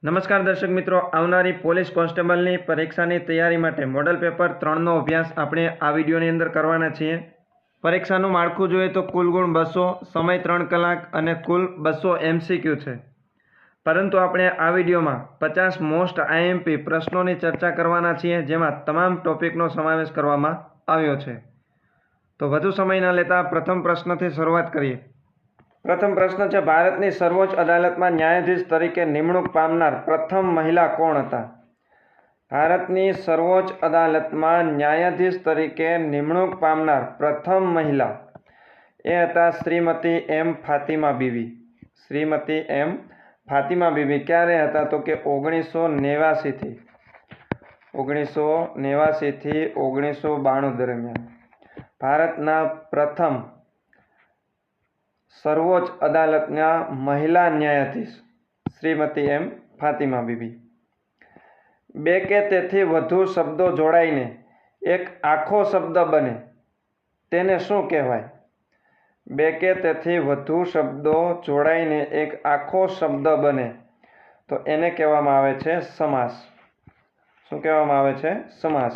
નમસ્કાર દર્શક મિત્રો, આવનારી પોલીસ કોન્સ્ટેબલની પરીક્ષાની તૈયારી માટે મોડલ પેપર 3નો અભ્યાસ આપણે આ વિડીયોની અંદર કરવાના છીએ। પરીક્ષાનું માળખું જોઈએ તો કુલ ગુણ 200, સમય 3 કલાક અને કુલ 200 MCQ છે। પરંતુ આપણે આ વિડીયોમાં 50 મોસ્ટ આઈએમપી પ્રશ્નોની ચર્ચા કરવાના છીએ, જેમાં તમામ ટોપિકનો સમાવેશ કરવામાં આવ્યો છે। તો વધુ સમય ન લેતા પ્રથમ પ્રશ્નથી શરૂઆત કરીએ। પ્રથમ પ્રશ્ન છે, ભારતની સર્વોચ્ચ અદાલતમાં ન્યાયાધીશ તરીકે નિમણૂક પામનાર પ્રથમ મહિલા કોણ હતા? ભારતની સર્વોચ્ચ અદાલતમાં ન્યાયાધીશ તરીકે નિમણૂક પામનાર પ્રથમ મહિલા એ હતા શ્રીમતી એમ ફાતિમા બીવી। શ્રીમતી એમ ફાતિમા બીવી ક્યારે હતા? તો કે 1989 થી 1992 દરમિયાન ભારતના પ્રથમ સર્વોચ્ચ અદાલતના મહિલા ન્યાયાધીશ શ્રીમતી એમ ફાતિમા બીવી। બે કે તેથી વધુ શબ્દો જોડાઈને એક આખો શબ્દ બને તેને શું કહેવાય? બે કે તેથી વધુ શબ્દો જોડાઈને એક આખો શબ્દ બને તો એને કહેવામાં આવે છે સમાસ। શું કહેવામાં આવે છે? સમાસ।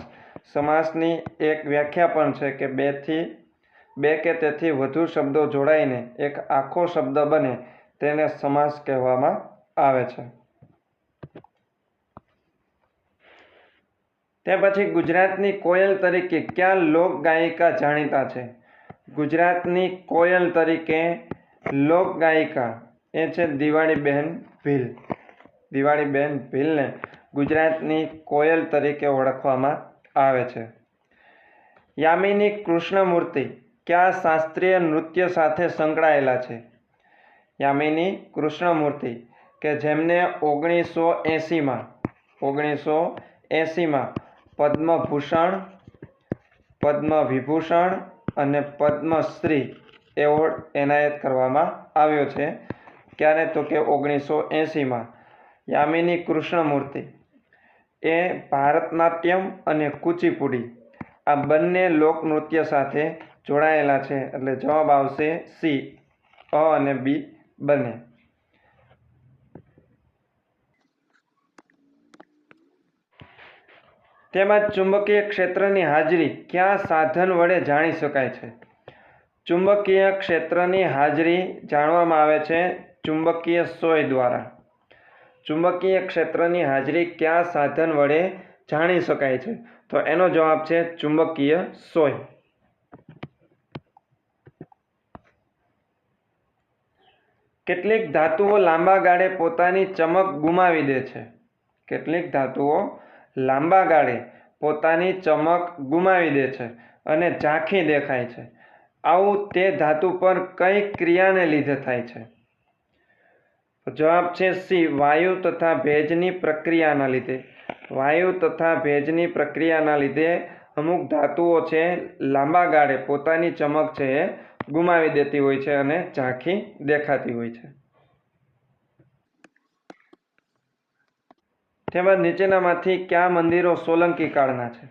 સમાસની એક વ્યાખ્યા પણ છે કે બે કે તેથી વધુ શબ્દો જોડાઈને એક આખો શબ્દ બને તેને સમાસ કહેવામાં આવે છે। તે પછી ગુજરાતની કોયલ તરીકે કયા લોક ગાયિકા જાણીતા છે? ગુજરાતની કોયલ તરીકે લોક ગાયિકા એ છે દિવાળીબેન ભીલ। દિવાળીબેન ભીલને ગુજરાતની કોયલ તરીકે ઓળખવામાં આવે છે। યામિની કૃષ્ણમૂર્તિ કયા શાસ્ત્રીય નૃત્ય સાથે સંકળાયેલા છે? યામિની કૃષ્ણમૂર્તિ કે જેમને 1980માં પદ્મભૂષણ, પદ્મવિભૂષણ અને પદ્મશ્રી એવોર્ડ એનાયત કરવામાં આવ્યો છે। ક્યારે? તો કે 1980માં। યામિની કૃષ્ણમૂર્તિ એ ભારતનાટ્યમ અને કુચીપુડી આ બંને લોકનૃત્ય સાથે જોડાયેલા છે, એટલે જવાબ આવશે સી, અ અને બી બંને। તેમજ ચુંબકીય ક્ષેત્રની હાજરી કયા સાધન વડે જાણી શકાય છે? ચુંબકીય ક્ષેત્રની હાજરી જાણવામાં આવે છે ચુંબકીય સોય દ્વારા। ચુંબકીય ક્ષેત્રની હાજરી કયા સાધન વડે જાણી શકાય છે? તો એનો જવાબ છે ચુંબકીય સોય। કેટલીક ધાતુઓ લાંબા ગાળે પોતાની ચમક ગુમાવી દે છે? કેટલીક ધાતુઓ લાંબા ગાળે પોતાની ચમક ગુમાવી દે છે અને ઝાંખી દેખાય છે। આવું તે ધાતુ પર કઈ ક્રિયાને લીધે થાય છે? જવાબ છે સી, વાયુ તથા ભેજની પ્રક્રિયાના લીધે। વાયુ તથા ભેજની પ્રક્રિયાના લીધે અમુક ધાતુઓ છે લાંબા ગાળે પોતાની ચમક છે એ ગુમાવી દેતી હોય છે અને ઝાંખી દેખાતી હોય છે। તેમજ નીચેનામાંથી કયા મંદિરો સોલંકી કાળના છે?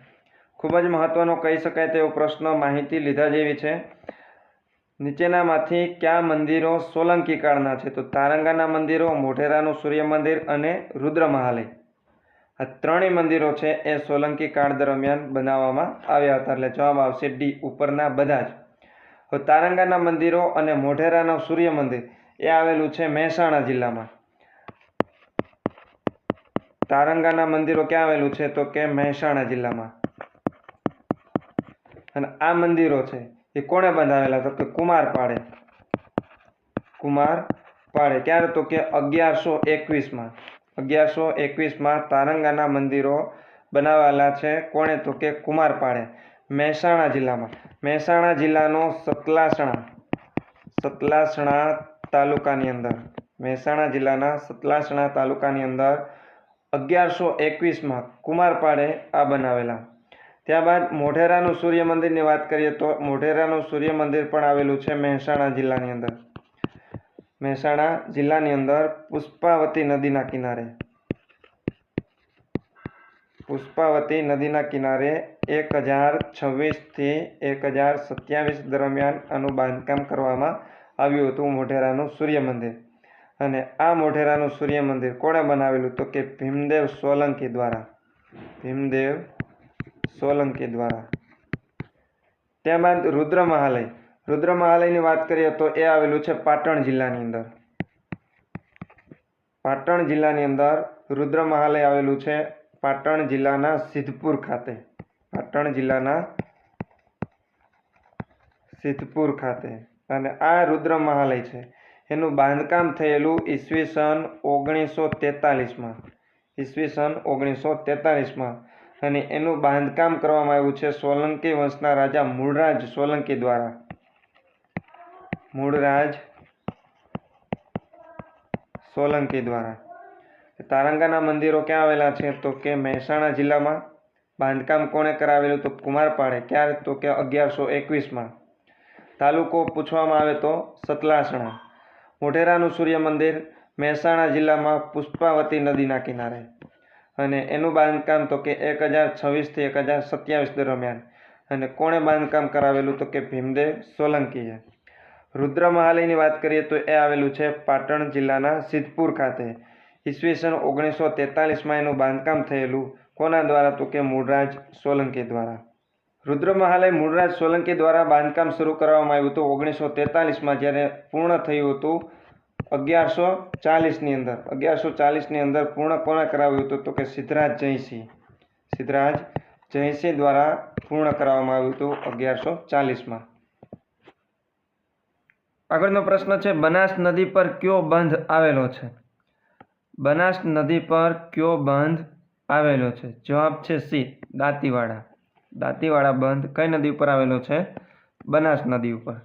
ખૂબ જ મહત્વનો કહી શકાય તેવો પ્રશ્ન, માહિતી લીધા જેવી છે। નીચેનામાંથી કયા મંદિરો સોલંકી કાળના છે? તો તારંગાના મંદિરો, મોઢેરાનું સૂર્ય મંદિર અને રુદ્રમહાલય આ ત્રણેય મંદિરો છે એ સોલંકી કાળ દરમિયાન બનાવવામાં આવ્યા હતા, એટલે જવાબ આવશે ડી, ઉપરના બધા જ। તો તારંગાના મંદિરો અને મોઢેરાનું સૂર્ય મંદિર એ આવેલું છે મહેસાણા જિલ્લામાં। તારંગાના મંદિરો ક્યાં આવેલું છે? તો કે મહેસાણા જિલ્લામાં। અને આ મંદિરો છે એ કોણે બંધાવેલા? તો કે કુમારપાળે। કુમારપાળે ક્યારે? તો કે 1121માં। 1121માં તારંગાના મંદિરો બનાવેલા છે કોણે? તો કે કુમારપાળે, મહેસાણા જિલ્લામાં। મહેસાણા જિલ્લાનો સતલાસણા તાલુકાની અંદર, મહેસાણા જિલ્લાના સતલાસણા તાલુકાની અંદર 1121માં કુમારપાળે આ બનાવેલા। ત્યારબાદ મોઢેરાનું સૂર્ય મંદિરની વાત કરીએ તો મોઢેરાનું સૂર્ય મંદિર પણ આવેલું છે મહેસાણા જિલ્લાની અંદર। મહેસાણા જિલ્લાની અંદર પુષ્પાવતી નદીના કિનારે, પુષ્પાવતી નદીના કિનારે 1026 થી 1027 દરમિયાન આનું બાંધકામ કરવામાં આવ્યું હતું મોઢેરાનું સૂર્ય મંદિર। અને આ મોઢેરાનું સૂર્ય મંદિર કોણે બનાવેલું? તો કે ભીમદેવ સોલંકી દ્વારા. ભીમદેવ સોલંકી દ્વારા. ત્યારબાદ રુદ્ર મહાલય. રુદ્ર મહાલયની વાત કરીએ તો એ આવેલું છે પાટણ જિલ્લાની અંદર. પાટણ જિલ્લાની અંદર રુદ્ર મહાલય આવેલું છે પાટણ જિલ્લાના સિદ્ધપુર ખાતે. પાટણ જિલ્લાના સિદ્ધપુર ખાતે. અને આ રુદ્ર મહાલય છે એનું બાંધકામ થયેલું ઈસવીસન 1943માં. ઈસવીસન 1943માં. અને એનું બાંધકામ કરવામાં આવ્યું છે સોલંકી વંશના રાજા મૂળરાજ સોલંકી દ્વારા. મૂળરાજ સોલંકી દ્વારા. તારંગાના મંદિરો ક્યાં આવેલા છે? તો કે મહેસાણા જિલ્લામાં. બાંધકામ કોણે કરાવેલું? તો કુમારપાળે. ક્યારે? તો કે 1121માં. તાલુકો પૂછવામાં આવે તો સતલાસણા. મોઢેરાનું સૂર્ય મંદિર મહેસાણા જિલ્લામાં પુષ્પાવતી નદીના કિનારે. અને એનું બાંધકામ તો કે 1026 થી 1027 દરમિયાન. અને કોણે બાંધકામ કરાવેલું? તો કે ભીમદેવ સોલંકીએ. રુદ્ર મહાલયની વાત કરીએ તો એ આવેલું છે પાટણ જિલ્લાના સિદ્ધપુર ખાતે. ઈસવીસન 1943માં એનું બાંધકામ થયેલું કોના દ્વારા? તો કે મૂળરાજ સોલંકી દ્વારા. રુદ્ર મહાલય મૂળરાજ સોલંકી દ્વારા બાંધકામ શરૂ કરવામાં આવ્યું હતું 1943માં, જ્યારે પૂર્ણ થયું હતું 1140ની અંદર. 1140ની અંદર પૂર્ણ કોણે કરાવ્યું હતું? તો કે સિદ્ધરાજ જયસિંહ. સિદ્ધરાજ જયસિંહ દ્વારા પૂર્ણ કરવામાં આવ્યું હતું 1140માં. આગળનો પ્રશ્ન છે બનાસ નદી પર કયો બંધ આવેલો છે? બનાસ નદી પર કયો બંધ આવેલો છે? જવાબ છે સી, દાંતીવાડા. દાંતીવાડા બંધ કઈ નદી ઉપર આવેલો છે? બનાસ નદી ઉપર.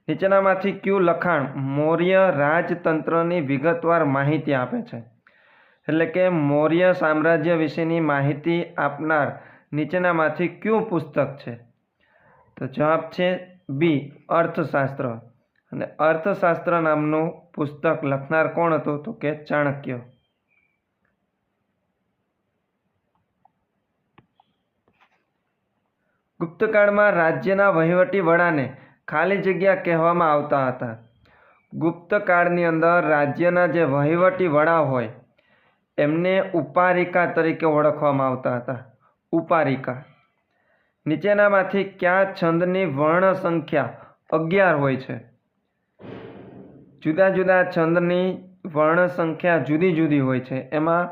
નીચેનામાંથી કયું લખાણ મૌર્ય રાજતંત્રની વિગતવાર માહિતી આપે છે? એટલે કે મૌર્ય સામ્રાજ્ય વિશેની માહિતી આપનાર નીચેનામાંથી કયું પુસ્તક છે? તો જવાબ છે બી, અર્થશાસ્ત્ર. અને અર્થશાસ્ત્ર નામનું પુસ્તક લખનાર કોણ હતું? તો કે ચાણક્ય. ગુપ્તકાળમાં રાજ્યના વહીવટી વડાને ખાલી જગ્યા કહેવામાં આવતા હતા. ગુપ્તકાળની અંદર રાજ્યના જે વહીવટી વડા હોય એમને ઉપારિકા તરીકે ઓળખવામાં આવતા હતા. ઉપારિકા. નીચેનામાંથી કયા છંદની વર્ણ સંખ્યા 11 હોય છે? જુદા જુદા છંદની વર્ણ સંખ્યા જુદી જુદી હોય છે. એમાં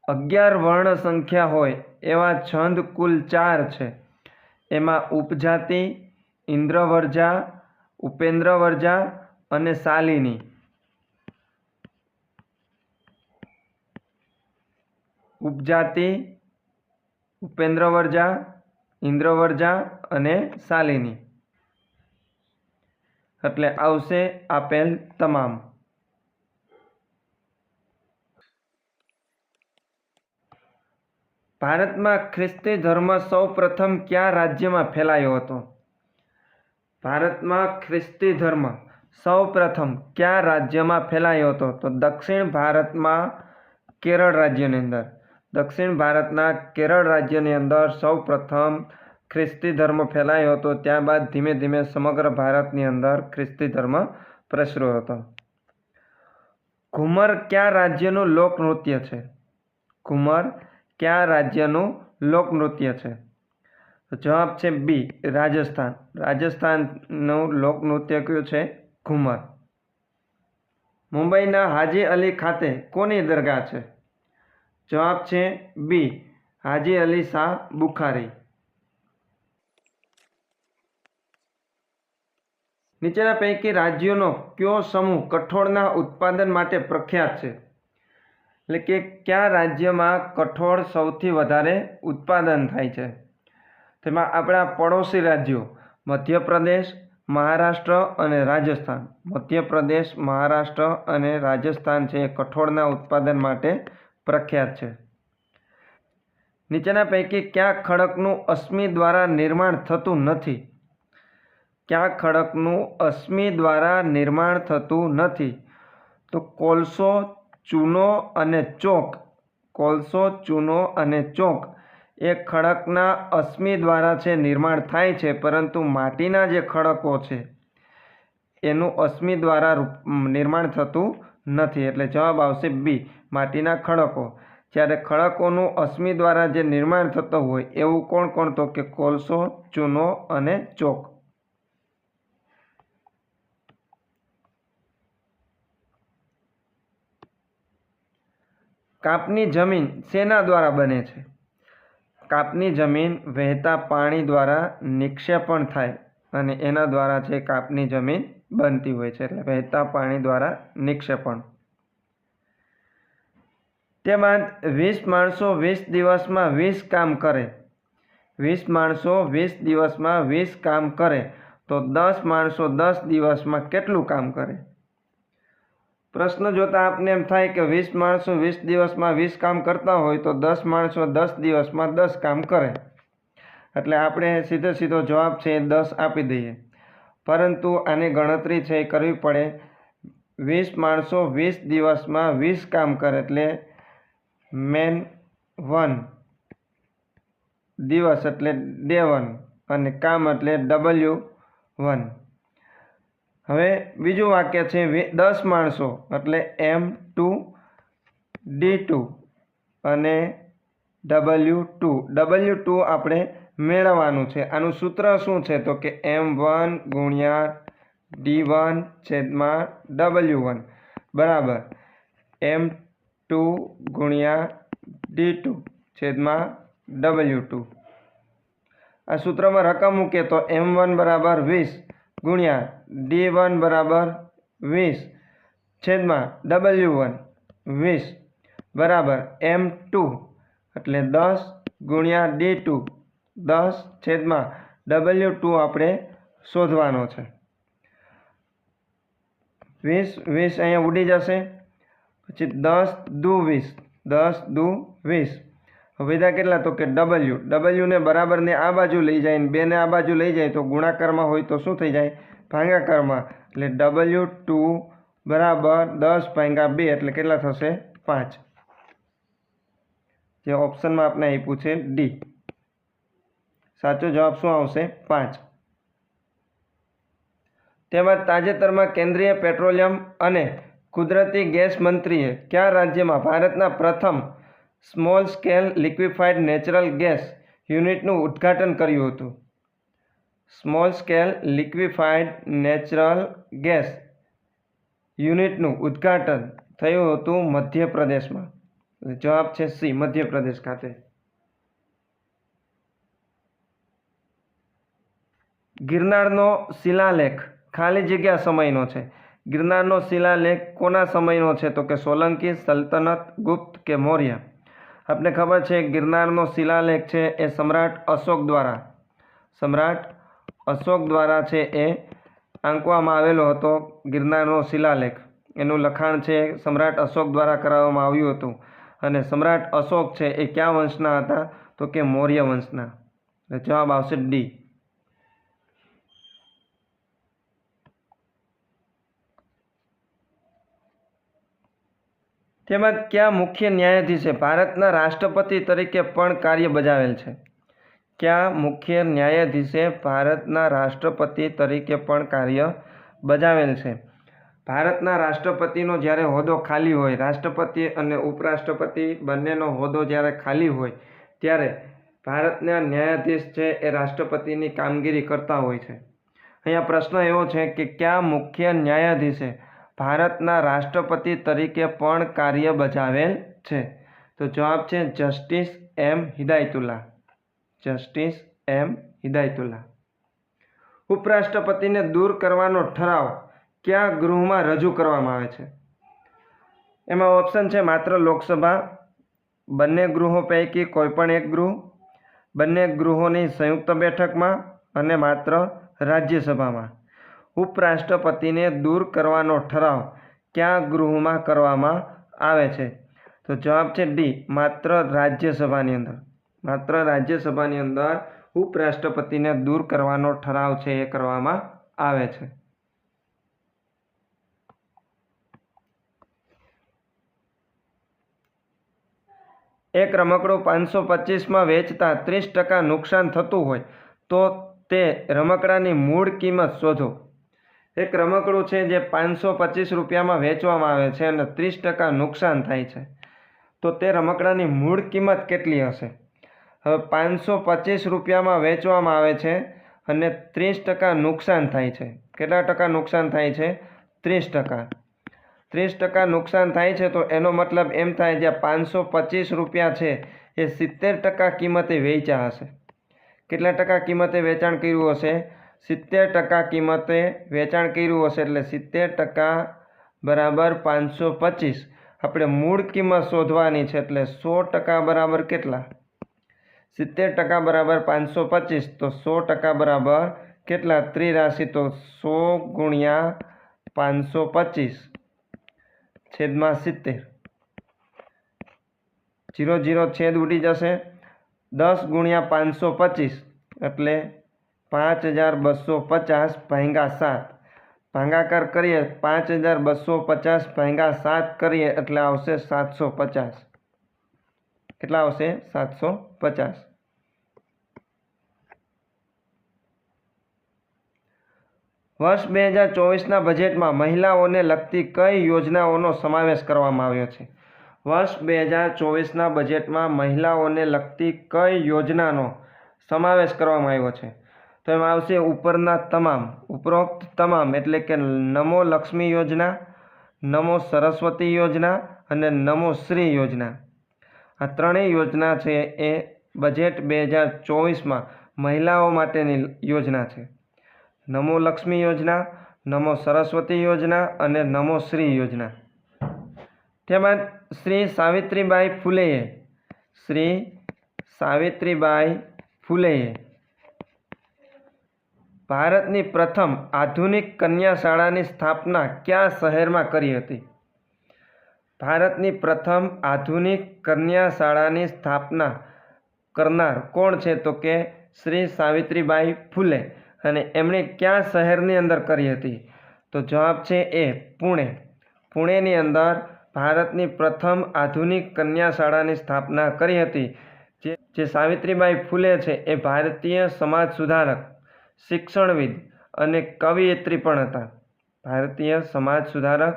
11 વર્ણ સંખ્યા હોય એવા છંદ કુલ 4 છે. એમાં ઉપજાતિ, ઇન્દ્રવર્જા, ઉપેન્દ્રવર્જા અને શાલિની. ઉપજાતિ, ઉપેન્દ્રવર્જા, ઇન્દ્રવર્જા અને શાલિની. એટલે આવશે આપેલ તમામ. ભારતમાં ખ્રિસ્તી ધર્મ સૌ પ્રથમ કયા રાજ્યમાં ફેલાયો હતો? ભારતમાં ખ્રિસ્તી ધર્મ સૌ પ્રથમ કયા રાજ્યમાં ફેલાયો હતો? તો દક્ષિણ ભારતમાં કેરળ રાજ્યની અંદર. દક્ષિણ ભારતના કેરળ રાજ્યની અંદર સૌ પ્રથમ ખ્રિસ્તી ધર્મ ફેલાયો હતો. ત્યારબાદ ધીમે ધીમે સમગ્ર ભારતની અંદર ખ્રિસ્તી ધર્મ પ્રસર્યો હતો. ઘુમર કયા રાજ્યનું લોકનૃત્ય છે? ઘુમર કયા રાજ્યનું લોકનૃત્ય છે? તો જવાબ છે બી, રાજસ્થાન. રાજસ્થાનનું લોકનૃત્ય કયું છે? ઘુમર. મુંબઈના હાજી અલી ખાતે કોની દરગાહ છે? જવાબ છે બી, હાજી અલી શાહ બુખારી. નીચેના પૈકી રાજ્યોનો કયો સમૂહ કઠોળના ઉત્પાદન માટે પ્રખ્યાત છે? એટલે કે કયા રાજ્યમાં કઠોળ સૌથી વધારે ઉત્પાદન થાય છે? તેમાં આપણા પડોશી રાજ્યો મધ્યપ્રદેશ, મહારાષ્ટ્ર અને રાજસ્થાન. મધ્યપ્રદેશ, મહારાષ્ટ્ર અને રાજસ્થાન છે એ કઠોળના ઉત્પાદન માટે પ્રખ્યાત છે. નીચેના પૈકી કયા ખડકનું અશ્મિ દ્વારા નિર્માણ થતું નથી? કયા ખડકનું અશ્મિ દ્વારા નિર્માણ થતું નથી? તો કોલસો, ચૂનો અને ચોક. કોલસો, ચૂનો અને ચોક એ ખડકના અશ્મિ દ્વારા છે નિર્માણ થાય છે, પરંતુ માટીના જે ખડકો છે એનું અશ્મિ દ્વારા નિર્માણ થતું નથી, એટલે જવાબ આવશે બી, માટીના ખડકો. જ્યારે ખડકોનું અશ્મિ દ્વારા જે નિર્માણ થતું હોય એવું કોણ કોણ? તો કે કોલસો, ચૂનો અને ચોક. કાપની જમીન શેના દ્વારા બને છે? કાપની જમીન વહેતા પાણી દ્વારા નિક્ષેપણ થાય અને એના દ્વારા છે કાપની જમીન બનતી હોય છે, એટલે વહેતા પાણી દ્વારા નિક્ષેપણ. તેમાં 20 માણસો 20 દિવસમાં 20 કામ કરે. 20 માણસો 20 દિવસમાં 20 કામ કરે તો 10 માણસો 10 દિવસમાં કેટલું કામ કરે? પ્રશ્ન જોતા આપને એમ થાય કે 20 માણસો 20 દિવસમાં 20 કામ કરતા હોય તો 10 માણસો 10 દિવસમાં 10 કામ કરે, એટલે આપણે સીધો જવાબ છે 10 આપી દઈએ. પરંતુ આની ગણતરી છે એ કરવી પડે. 20 માણસો 20 દિવસમાં 20 કામ કરે એટલે મેન 1 દિવસ એટલે ડે 1 અને કામ એટલે W1. હવે બીજું વાક્ય છે 10 માણસો એટલે M2 D2 અને W2. W2 આપણે મેળવવાનું છે. આનું સૂત્ર શું છે? તો કે M1 ગુણ્યા D1 છેદમાં W1 બરાબર M2 ગુણ્યા D2 છેદમાં W2. આ સૂત્રમાં રકમ મૂકે તો M1 બરાબર 20 ગુણ્યા D1 બરાબર 20 છેદમાં W1 20 બરાબર M2 એટલે 10 ગુણ્યા D2 10 છેદમાં W2 આપણે શોધવાનો છે. 20 અહીંયા ઉડી જશે, પછી 10 દુ 20 10 દુ 20. વિધા કેટલા? તો કે W ને બરાબર ને આ બાજુ લઈ જાય ને 2 ને આ બાજુ લઈ જાય તો ગુણાકારમાં હોય તો શું થઈ જાય? ભાગાકારમાં. એટલે W2 બરાબર 10 ભાગ્યા 2 એટલે કેટલા થશે? 5. જે ઓપ્શનમાં આપણે આપ્યું છે ડી. સાચો જવાબ શું આવશે? 5. તેમજ તાજેતરમાં કેન્દ્રીય પેટ્રોલિયમ અને કુદરતી ગેસ મંત્રીએ કયા રાજ્યમાં ભારતના પ્રથમ small scale liquefied natural gas યુનિટનું ઉદ્ઘાટન કર્યું હતું? Small scale liquefied natural gas યુનિટનું ઉદ્ઘાટન થયું હતું મધ્યપ્રદેશમાં. જવાબ છે સી, મધ્યપ્રદેશ ખાતે. ગિરનારનો શિલાલેખ ખાલી જગ્યા સમયનો છે. ગિરનારનો શિલાલેખ કોના સમયનો છે? તો કે સોલંકી, સલ્તનત, ગુપ્ત કે મૌર્ય. આપને ખબર છે ગિરનારનો શિલાલેખ છે એ સમ્રાટ અશોક દ્વારા છે એ આંકવામાં આવેલો હતો. ગિરનારનો શિલાલેખ એનું લખાણ છે સમ્રાટ અશોક દ્વારા કરાવવામાં આવ્યું હતું. અને સમ્રાટ અશોક છે એ કયા વંશના હતા? તો કે મૌર્ય વંશના. જવાબ આવશે ડી. તેમજ કયા મુખ્ય ન્યાયાધીશે ભારતના રાષ્ટ્રપતિ તરીકે પણ કાર્ય બજાવેલ છે? કયા મુખ્ય ન્યાયાધીશે ભારતના રાષ્ટ્રપતિ તરીકે પણ કાર્ય બજાવેલ છે? ભારતના રાષ્ટ્રપતિનો જ્યારે હોદ્દો ખાલી હોય, રાષ્ટ્રપતિ અને ઉપરાષ્ટ્રપતિ બંનેનો હોદ્દો જ્યારે ખાલી હોય ત્યારે ભારતના ન્યાયાધીશ છે એ રાષ્ટ્રપતિની કામગીરી કરતા હોય છે. અહીંયા પ્રશ્ન એવો છે કે કયા મુખ્ય ન્યાયાધીશે ભારતના રાષ્ટ્રપતિ તરીકે પણ કાર્ય બજાવેલ છે? તો જવાબ છે જસ્ટિસ એમ હિદાયતુલ્લા. જસ્ટિસ એમ હિદાયતુલ્લા. ઉપરાષ્ટ્રપતિને દૂર કરવાનો ઠરાવ કયા ગૃહમાં રજૂ કરવામાં આવે છે? એમાં ઓપ્શન છે માત્ર લોકસભા, બંને ગૃહો પૈકી કોઈ પણ એક ગૃહ, બંને ગૃહોની સંયુક્ત બેઠકમાં અને માત્ર રાજ્યસભામાં. ઉપરાષ્ટ્રપતિને દૂર કરવાનો ઠરાવ કયા ગૃહમાં કરવામાં આવે છે? તો જવાબ છે ડી, માત્ર રાજ્યસભાની અંદર. માત્ર રાજ્યસભાની અંદર ઉપરાષ્ટ્રપતિને દૂર કરવાનો ઠરાવ છે એ કરવામાં આવે છે. એક રમકડું 525માં વેચતા 30% નુકસાન થતું હોય તો તે રમકડાની મૂળ કિંમત શોધો. એક રમકડું છે જે 525 રૂપિયામાં વેચવામાં આવે છે અને 30% નુકસાન થાય છે, તો તે રમકડાની મૂળ કિંમત કેટલી હશે? હવે 525 રૂપિયામાં વેચવામાં આવે છે અને 30% નુકસાન થાય છે. કેટલા ટકા નુકસાન થાય છે? 30%. 30% નુકસાન થાય છે તો એનો મતલબ એમ થાય જે 525 રૂપિયા છે એ 70% કિંમતે વેચ્યા હશે. કેટલા ટકા કિંમતે વેચાણ કર્યું હશે? 70% કિંમતે વેચાણ કર્યું હશે. એટલે 70% બરાબર 525. આપણે મૂળ કિંમત શોધવાની છે એટલે 100% બરાબર કેટલા? 70% બરાબર 525, તો 100% બરાબર કેટલા? ત્રિરાશિ, તો 100 ગુણ્યા 525 છેદમાં 70. 0 0 છેદ ઉડી જશે. 10 ગુણ્યા 525 એટલે 5250 ભાગ્યા 7. ભાગાકાર કરીએ 5250 ભાગ્યા 7 કરીએ એટલે આવશે 750. કેટલા આવશે? 750. વર્ષ 2024ના બજેટમાં મહિલાઓને લગતી કઈ યોજનાઓનો સમાવેશ કરવામાં આવ્યો છે? વર્ષ 2024ના બજેટમાં મહિલાઓને લગતી કઈ યોજનાનો સમાવેશ કરવામાં આવ્યો છે? તો એમાં આવશે ઉપરના તમામ, ઉપરોક્ત તમામ, એટલે કે નમો લક્ષ્મી યોજના, નમો સરસ્વતી યોજના અને નમો શ્રી યોજના. આ ત્રણેય યોજના છે એ બજેટ 2024માં મહિલાઓ માટેની યોજના છે. નમો લક્ષ્મી યોજના, નમો સરસ્વતી યોજના અને નમો શ્રી યોજના. તેમાં શ્રી સાવિત્રીબાઈ ફૂલેએ ભારતની પ્રથમ આધુનિક કન્યા શાળાની સ્થાપના કયા શહેરમાં કરી હતી? ભારતની પ્રથમ આધુનિક કન્યા શાળાની સ્થાપના કરનાર કોણ છે? તો કે શ્રી સાવિત્રીબાઈ ફૂલે. અને એમણે કયા શહેરની અંદર કરી હતી? તો જવાબ છે એ પુણે. પુણેની અંદર ભારતની પ્રથમ આધુનિક કન્યા શાળાની સ્થાપના કરી હતી. જે સાવિત્રીબાઈ ફૂલે છે એ ભારતીય સમાજ સુધારક, શિક્ષણવિદ અને કવિયત્રી પણ હતા. ભારતીય સમાજ સુધારક,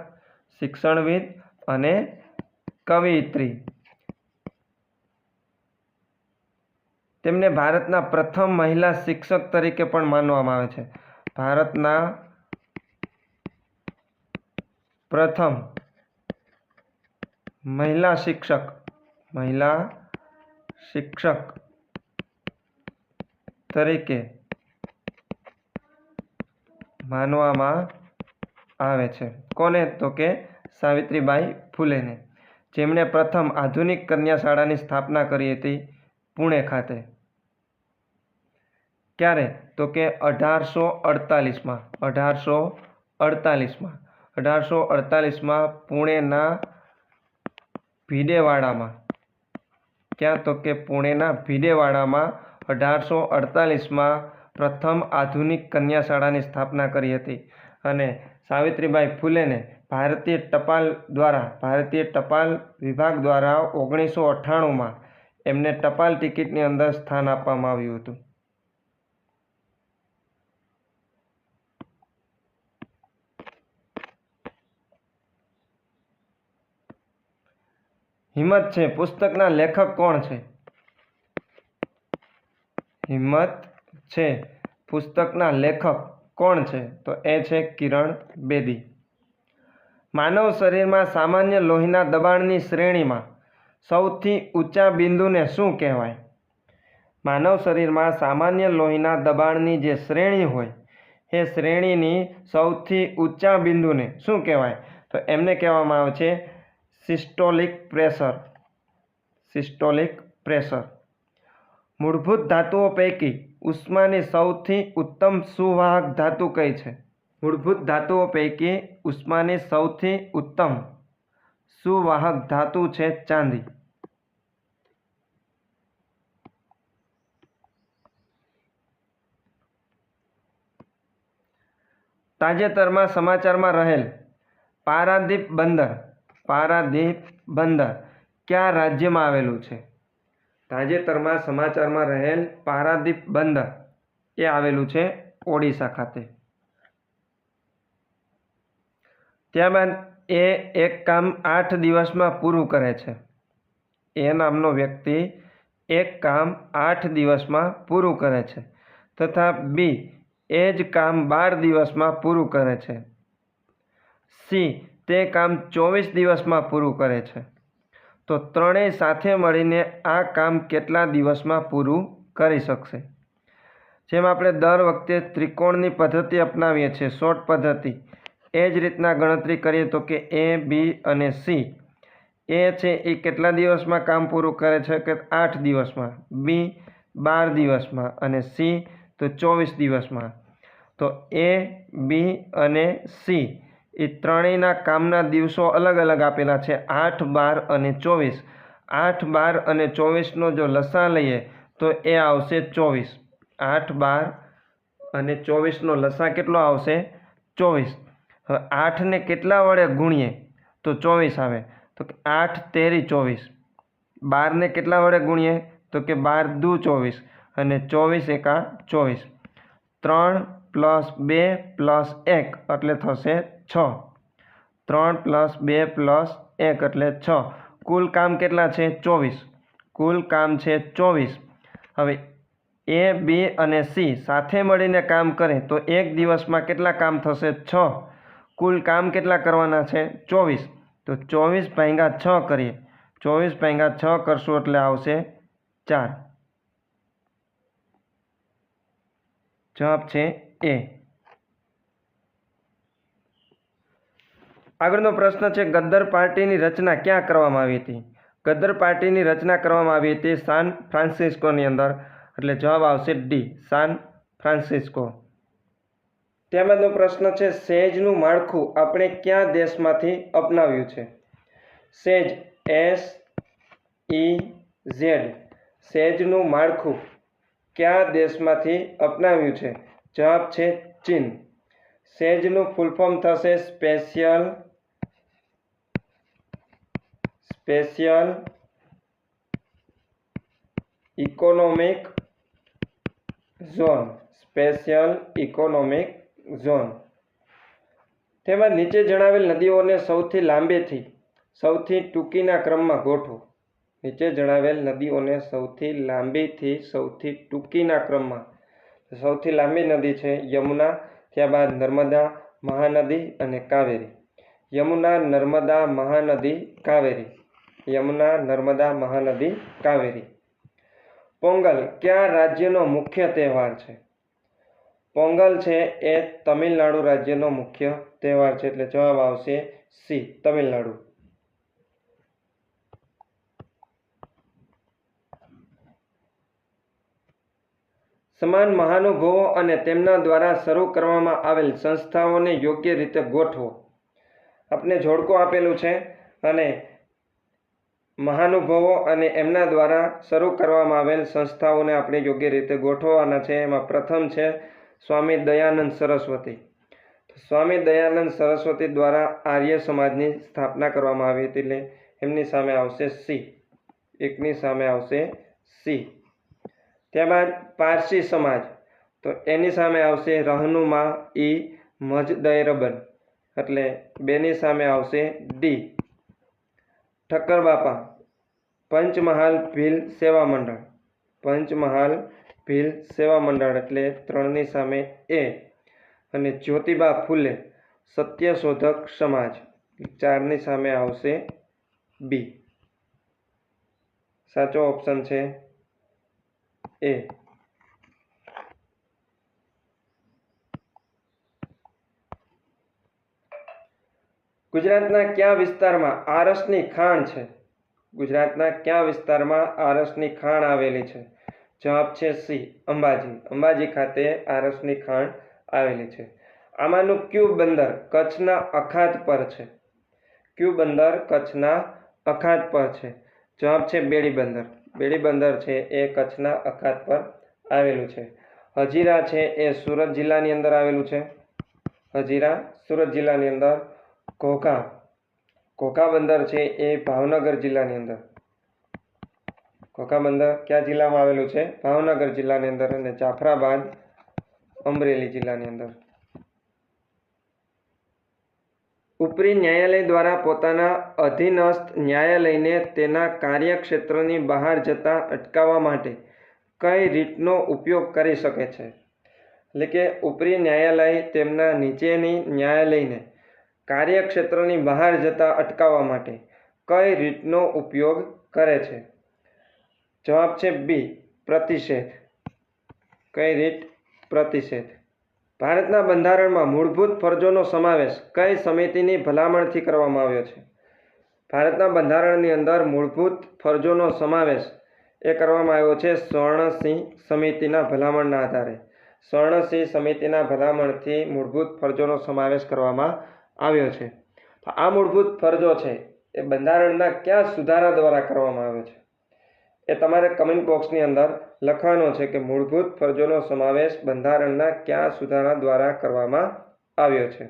શિક્ષણવિદ અને કવિયત્રી. તેમને ભારતના પ્રથમ મહિલા શિક્ષક તરીકે પણ માનવામાં આવે છે. ભારતના પ્રથમ મહિલા શિક્ષક તરીકે માનવામાં આવે છે. કોને? તો કે સાવિત્રીબાઈ ફૂલેને, જેમણે પ્રથમ આધુનિક કન્યા શાળાની સ્થાપના કરી હતી પુણે ખાતે. ક્યારે? તો કે 1848માં. 1848માં પુણેના ભીડેવાડામાં. ક્યાં? તો કે પુણેના ભીડેવાડામાં 1848માં પ્રથમ આધુનિક કન્યા શાળાની સ્થાપના કરી હતી. અને સાવિત્રીબાઈ ફૂલેને ભારતીય ટપાલ વિભાગ દ્વારા 1998માં એમને ટપાલ ટિકિટની અંદર સ્થાન આપવામાં આવ્યું હતું. હિંમત છે પુસ્તકના લેખક કોણ છે? હિંમત છે પુસ્તકના લેખક કોણ છે? તો એ છે કિરણ બેદી. માનવ શરીરમાં સામાન્ય લોહીના દબાણની શ્રેણીમાં સૌથી ઊંચા બિંદુને શું કહેવાય? માનવ શરીરમાં સામાન્ય લોહીના દબાણની જે શ્રેણી હોય એ શ્રેણીની સૌથી ઊંચા બિંદુને શું કહેવાય? તો એમને કહેવામાં આવે છે સિસ્ટોલિક પ્રેશર. મૂળભૂત ધાતુઓ પૈકી ઉષ્માની સૌથી ઉત્તમ સુવાહક ધાતુ કઈ છે? મૂળભૂત ધાતુઓ પૈકી ઉષ્માની સૌથી ઉત્તમ સુવાહક ધાતુ છે ચાંદી. તાજેતરમાં સમાચારમાં રહેલ પારાદીપ બંદર કયા રાજ્યમાં આવેલું છે? તાજેતરમાં સમાચારમાં રહેલ પારાદીપ બંદર એ આવેલું છે ઓડિશા ખાતે. ત્યારબાદ એ એક કામ 8 દિવસમાં પૂરું કરે છે. એ નામનો વ્યક્તિ એક કામ 8 દિવસમાં પૂરું કરે છે તથા બી એ જ કામ 12 દિવસમાં પૂરું કરે છે. સી તે કામ 24 દિવસમાં પૂરું કરે છે. તો ત્રણેય સાથે મળીને આ કામ કેટલા દિવસમાં પૂરું કરી શકશે? જેમ આપણે દર વખતે ત્રિકોણની પદ્ધતિ અપનાવીએ છીએ, શોર્ટ પદ્ધતિ, એ જ રીતના ગણતરી કરીએ તો કે એ, બી અને સી. એ છે એ કેટલા દિવસમાં કામ પૂરું કરે છે કે 8 દિવસમાં, બી 12 દિવસમાં અને સી તો 24 દિવસમાં. તો એ, બી અને સી એ ત્રણેયના કામના દિવસો અલગ અલગ આપેલા છે, 8, 12 અને 24. 8, 12 અને 24નો જો લસા લઈએ તો એ આવશે 24. 8, 12 અને 24નો લસા કેટલો આવશે? 24. હવે 8ને કેટલા વડે ગુણીએ તો 24 આવે? તો કે 8 તેરી 24. 12ને કેટલા વડે ગુણીએ તો કે 12 દુ 24 અને 24 એકા 24. 3 + 2 + 1 એટલે થશે 6. 3 + 2 + 1 એટલે 6. કુલ કામ કેટલા છે? 24. કુલ કામ છે 24. હવે એ, બી અને સી સાથે મળીને કામ કરે તો એક દિવસમાં કેટલા કામ થશે? 6. કુલ કામ કેટલા કરવાના છે? 24. તો 24 ભાગ્યા 6 કરીએ. 24 ભાગ્યા 6 કરશું એટલે આવશે 4. જવાબ છે એ. આગળનો પ્રશ્ન છે, ગદ્દર પાર્ટીની રચના ક્યાં કરવામાં આવી હતી? ગદ્દર પાર્ટીની રચના કરવામાં આવી હતી સાન ફ્રાન્સિસ્કોની અંદર, એટલે જવાબ આવશે ડી, સાન ફ્રાન્સિસ્કો. ત્યારબાદનો પ્રશ્ન છે, સેજનું માળખું આપણે કયા દેશમાંથી અપનાવ્યું છે? સેજ, SEZ, સેજનું માળખું કયા દેશમાંથી અપનાવ્યું છે? જવાબ છે ચીન. સેજનું ફૂલ ફોર્મ થશે special economic zone. Special economic zone. તેમાં નીચે જણાવેલ નદીઓને સૌથી લાંબેથી સૌથી ટૂંકીના ક્રમમાં ગોઠવો. નીચે જણાવેલ નદીઓને સૌથી લાંબીથી સૌથી ટૂંકીના ક્રમમાં. સૌથી લાંબી નદી છે યમુના, ત્યારબાદ નર્મદા, મહાનદી અને કાવેરી. યમુના, નર્મદા, મહાનદી, કાવેરી. યમુના, નર્મદા, મહાનદી, કાવેરી. પોંગલ કયા રાજ્યનો મુખ્ય તહેવાર છે? પોંગલ છે એ તમિલનાડુ રાજ્યનો મુખ્ય તહેવાર છે, એટલે જવાબ આવશે સી, તમિલનાડુ. સમાન મહાનુભાવો અને તેમના દ્વારા શરૂ કરવામાં આવેલ સંસ્થાઓને યોગ્ય રીતે ગોઠવો. આપણે જોડકો આપેલું છે અને મહાનુભાવો અને એમના દ્વારા શરૂ કરવામાં આવેલ સંસ્થાઓને આપણે યોગ્ય રીતે ગોઠવવાના છે. એમાં પ્રથમ છે સ્વામી દયાનંદ સરસ્વતી. સ્વામી દયાનંદ સરસ્વતી દ્વારા આર્ય સમાજની સ્થાપના કરવામાં આવી હતી, એટલે એમની સામે આવશે સી. એકની સામે આવશે સી. ત્યારબાદ પારસી સમાજ, તો એની સામે આવશે રહનુમા ઈ મજદૈરબન, એટલે બેની સામે આવશે ડી. ઠક્કર બાપા, પંચમહાલ ભીલ સેવા મંડળ. પંચમહાલ ભીલ સેવા મંડળ, એટલે 3ની સામે એ. અને જ્યોતિબા ફૂલે સત્યશોધક સમાજ, 4ની સામે આવશે બી. સાચો ઓપ્શન છે એ. ગુજરાતના કયા વિસ્તારમાં આરસની ખાણ છે? ગુજરાતના કયા વિસ્તારમાં આરસની ખાણ આવેલી છે? જવાબ છે સી, અંબાજી. અંબાજી ખાતે આરસની ખાણ આવેલી છે. આમાંનું કયું બંદર કચ્છના અખાત પર છે? કયું બંદર કચ્છના અખાત પર છે? જવાબ છે બેડી બંદર. બેડી બંદર છે એ કચ્છના અખાત પર આવેલું છે. હજીરા છે એ સુરત જિલ્લાની અંદર આવેલું છે. હજીરા સુરત જિલ્લાની અંદર. ઘોઘા, ઘોઘા બંદર છે એ ભાવનગર જિલ્લાની અંદર. ઘોઘા બંદર કયા જિલ્લામાં આવેલું છે? ભાવનગર જિલ્લાની અંદર. અને જાફરાબાદ અમરેલી જિલ્લાની અંદર. ઉપરી ન્યાયાલય દ્વારા પોતાના અધીનસ્થ ન્યાયાલયને તેના કાર્યક્ષેત્રની બહાર જતા અટકાવવા માટે કઈ રીતનો ઉપયોગ કરી શકે છે? એટલે કે ઉપરી ન્યાયાલય તેમના નીચેની ન્યાયાલયને કાર્યક્ષેત્રની બહાર જતા અટકાવવા માટે કઈ રીતનો ઉપયોગ કરે છે? જવાબ છે બી, પ્રતિષેધ. કઈ રીત? પ્રતિષેધ. ભારતના બંધારણમાં મૂળભૂત ફરજોનો સમાવેશ કઈ સમિતિની ભલામણથી કરવામાં આવ્યો છે? ભારતના બંધારણની અંદર મૂળભૂત ફરજોનો સમાવેશ એ કરવામાં આવ્યો છે સ્વર્ણસિંહ સમિતિના ભલામણના આધારે. સ્વર્ણસિંહ સમિતિના ભલામણથી મૂળભૂત ફરજોનો સમાવેશ કરવામાં આવ્યો છે. તો આ મૂળભૂત ફરજો છે એ બંધારણના કયા સુધારા દ્વારા કરવામાં આવ્યો છે? એ તમારે કમેન્ટ બોક્સની અંદર લખવાનો છે કે મૂળભૂત ફરજોનો સમાવેશ બંધારણના કયા સુધારા દ્વારા કરવામાં આવ્યો છે.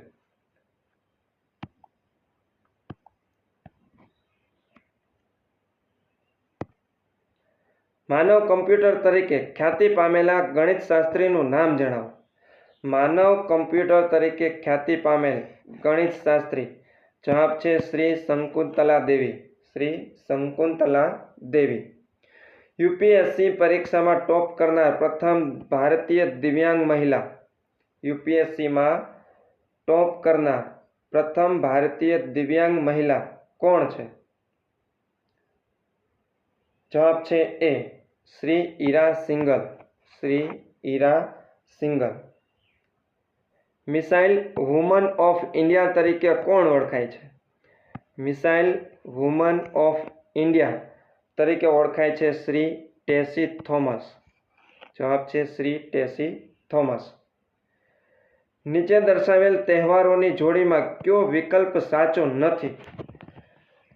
માનવ કમ્પ્યુટર તરીકે ખ્યાતિ પામેલા ગણિતશાસ્ત્રીનું નામ જણાવો. માનવ કમ્પ્યુટર તરીકે ખ્યાતિ પામેલ ગણિતશાસ્ત્રી. જવાબ છે શ્રી શકુંતલા દેવી. શ્રી શકુંતલા દેવી. યુપીએસસી પરીક્ષામાં ટોપ કરનાર પ્રથમ ભારતીય દિવ્યાંગ મહિલા. યુપીએસસીમાં ટોપ કરનાર પ્રથમ ભારતીય દિવ્યાંગ મહિલા કોણ છે? જવાબ છે એ, Shri Ira Singhal. Shri Ira Singhal. Missile woman of India તરીકે કોણ ઓળખાય છે? મિસાઇલ વુમન ઓફ ઇન્ડિયા તરીકે ઓળખાય છે શ્રી ટેસી થોમસ. જવાબ છે શ્રી ટેસી થોમસ. નીચે દર્શાવેલ તહેવારોની જોડીમાં કયો વિકલ્પ સાચો નથી?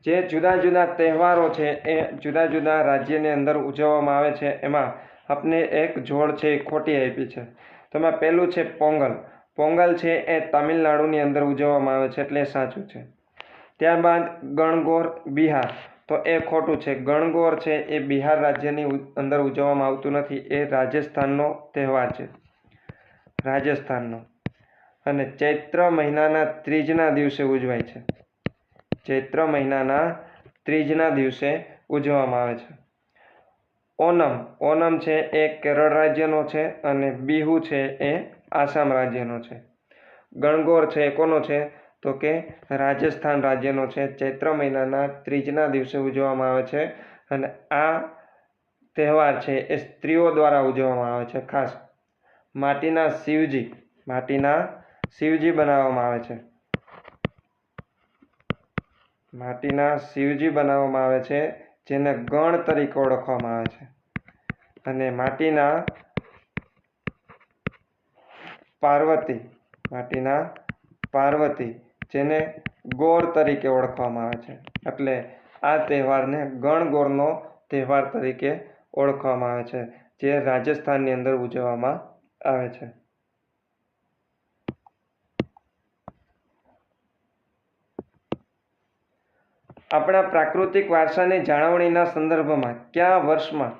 જે જુદા જુદા તહેવારો છે એ જુદા જુદા રાજ્યની અંદર ઉજવવામાં આવે છે એમાં આપને એક જોડ છે એ ખોટી આપી છે. તો એમાં પહેલું છે પોંગલ. પોંગલ છે એ તમિલનાડુની અંદર ઉજવવામાં આવે છે એટલે સાચું છે. ત્યારબાદ ગણગોર બિહાર, તો એ ખોટું છે. ગણગોર છે એ બિહાર રાજ્યની અંદર ઉજવવામાં આવતું નથી, એ રાજસ્થાનનો તહેવાર છે. રાજસ્થાનનો. અને ચૈત્ર મહિનાના ત્રીજના દિવસે ઉજવાય છે. ચૈત્ર મહિનાના ત્રીજના દિવસે ઉજવવામાં આવે છે. ઓનમ. ઓનમ છે એ કેરળ રાજ્યનો છે અને બિહુ છે એ આસામ રાજ્યનો છે. ગણગોર છે એ કોનો છે? તો કે રાજસ્થાન રાજ્યનો છે. ચૈત્ર મહિનાના ત્રીજના દિવસે ઉજવવામાં આવે છે અને આ તહેવાર છે એ સ્ત્રીઓ દ્વારા ઉજવવામાં આવે છે. ખાસ માટીના શિવજી, માટીના શિવજી બનાવવામાં આવે છે. માટીના શિવજી બનાવવામાં આવે છે જેને ગણ તરીકે ઓળખવામાં આવે છે. અને માટીના પાર્વતી, માટીના પાર્વતી જેને ગોર તરીકે ઓળખવામાં આવે છે. એટલે આ તહેવારને ગણગોરનો તહેવાર તરીકે ઓળખવામાં આવે છે, જે રાજસ્થાનની અંદર ઉજવવામાં આવે છે. આપણા પ્રાકૃતિક વારસાની જાળવણીના સંદર્ભમાં કયા વર્ષમાં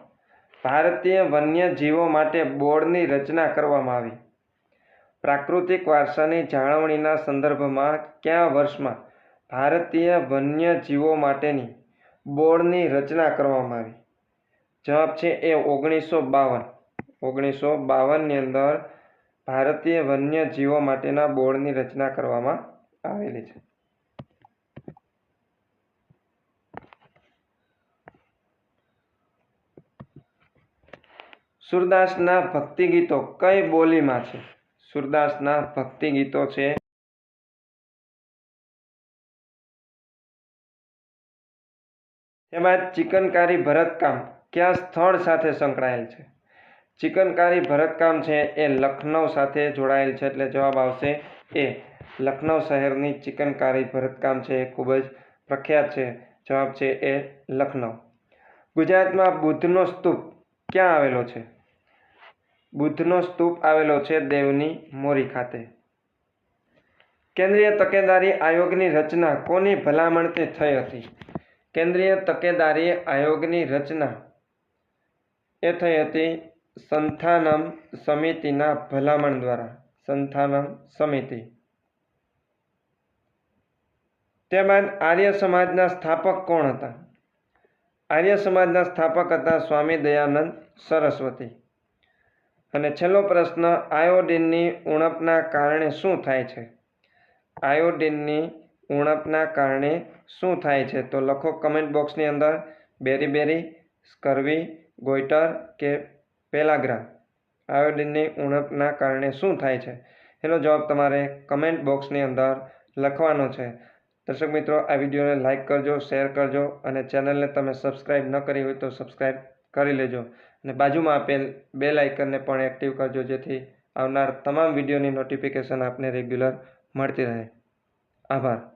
ભારતીય વન્યજીવો માટે બોર્ડની રચના કરવામાં આવી? પ્રાકૃતિક વારસાની જાળવણીના સંદર્ભમાં કયા વર્ષમાં ભારતીય વન્યજીવો માટેની બોર્ડની રચના કરવામાં આવી? જવાબ છે એ 1952. 1952ની અંદર ભારતીય વન્યજીવો માટેના બોર્ડની રચના કરવામાં આવેલી છે. સુરદાસના ભક્તિ ગીતો કઈ બોલીમાં છે? સુરદાસના ભક્તિ ગીતો છે તેમાં ચિકનકારી ભરતકામ કયા સ્થળ સાથે સંકળાયેલ છે? ચિકનકારી ભરતકામ છે એ લખનઉ સાથે જોડાયેલ છે એટલે જવાબ આવશે એ. લખનઉ શહેરની ચિકનકારી ભરતકામ છે એ ખૂબ જ પ્રખ્યાત છે. જવાબ છે એ લખનઉ. ગુજરાતમાં બુદ્ધનો સ્તૂપ ક્યાં આવેલો છે? બુદ્ધનો સ્તૂપ આવેલો છે દેવની મોરી ખાતે. કેન્દ્રીય તકેદારી આયોગની રચના કોની ભલામણથી થઈ હતી? કેન્દ્રીય તકેદારી આયોગની રચના એ થઈ હતી સંથાનમ સમિતિના ભલામણ દ્વારા. સંથાનમ સમિતિ. ત્યારબાદ આર્ય સમાજના સ્થાપક કોણ હતા? આર્ય સમાજના સ્થાપક હતા સ્વામી દયાનંદ સરસ્વતી. અને છેલ્લો પ્રશ્ન, આયોડિનની ઉણપના કારણે શું થાય છે? આયોડિનની ઉણપના કારણે શું થાય છે? તો લખો કમેન્ટ બોક્સની અંદર બેરી-બેરી, સ્કર્વી, ગોઈટર કે પેલાગ્રા. આયોડિનની ઉણપના કારણે શું થાય છે? એનો જવાબ તમારે કમેન્ટ બોક્સની અંદર લખવાનો છે. દર્શક મિત્રો, આ વિડીયોને લાઇક કરજો, શેર કરજો અને ચેનલને તમે સબસ્ક્રાઇબ ન કરી હોય તો સબસ્ક્રાઇબ કરી લેજો અને બાજુમાં આપેલ બેલ આઇકનને પણ એક્ટિવ કરજો, જેથી આવનાર તમામ વિડીયોની નોટિફિકેશન આપને રેગ્યુલર મળતી રહે. આભાર.